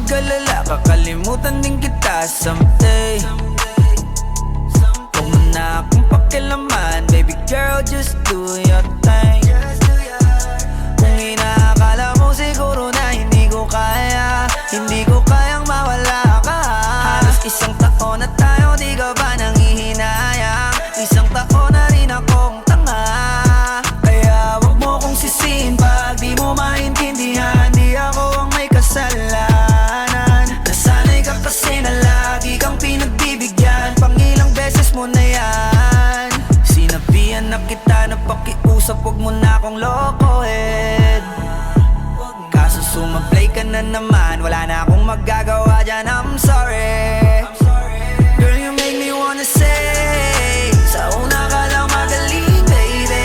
mag-alala, kakalimutan din kita someday. Huwag mo na akong pakialaman, baby girl, just do your thing. Kung inaakala mo siguro na hindi ko kaya, hindi ko kayang mawala ka. Halos isang taon na tayo, di ka ba nangihinayang? Isang taon na rin akong tanga. Kaya wag mo kong sisihin pag di mo maintindihan. Di ako ang may kasalanan. Nasanay ka kasi na lagi kang pinagbibigyan. Pangilang beses mo na yan. Sinabihan na kita na pakiusap, wag mo na akong lokohin. Kaso sumablay ka na naman, wala na akong magagawa dyan, I'm sorry. Girl, you make me wanna say, sa una ka lang magaling, baby.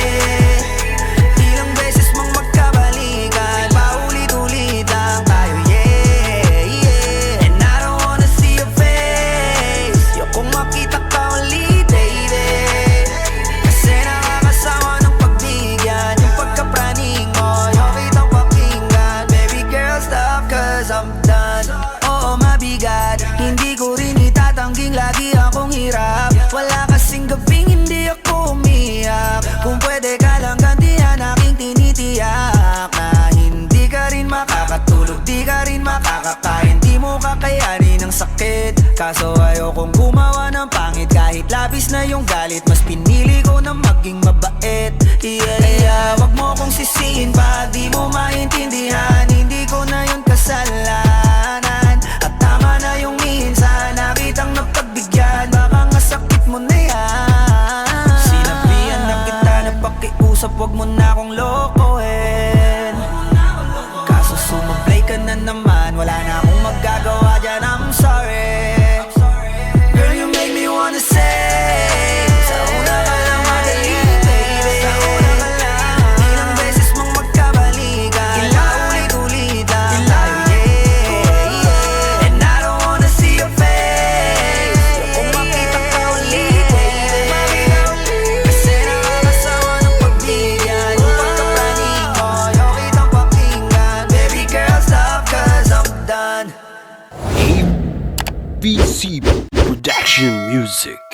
Ilang beses mong magkabalikan, paulit-ulit lang tayo, yeah, yeah. And I don't wanna see your face, ayokong makita ka ulit, baby. Kasi nakakasawa ng pagbigyan, yung pagkapraning mo, yung kitang pakinggan. Baby girl, stop cause I'm done. Oo, mabigat, hindi ko rin itatangging lagi akong hirap. Wala kasing gabing hindi ako umiyak. Kung pwede ka lang gantihan aking tinitiyak na hindi ka rin makakatulog, di ka rin makakakain, di mo kakayanin ang sakit. Kaso ayokong gumawa ng pangit, kahit labis na yung galit, mas pinili ko na maging mabait, yeah. Kaya wag mo kong sisihin pag di mo maintindihan. Hindi ko na yun kasalanan, at tama na yung minsan na kitang napagbigyan. Baka nga sakit mo na yan. Sinabihan na kita na pakiusap, wag mo na akong lokohin. Kaso sumablay ka na naman, wala na akong magagawa dyan, I'm sorry. Girl, you make me wanna say, sa una ka lang magaling, baby. Ilang beses mong magkabalikan, paulit-ulit lang tayo, yeah, yeah. And I don't wanna see your face, ayokong makita ka ulit, baby. Kasi nakakasawa ng pagbigyan, yung pagkapraning mo, yung kitang pakinggan. Baby girl, stop cause I'm done. ABC Production Music.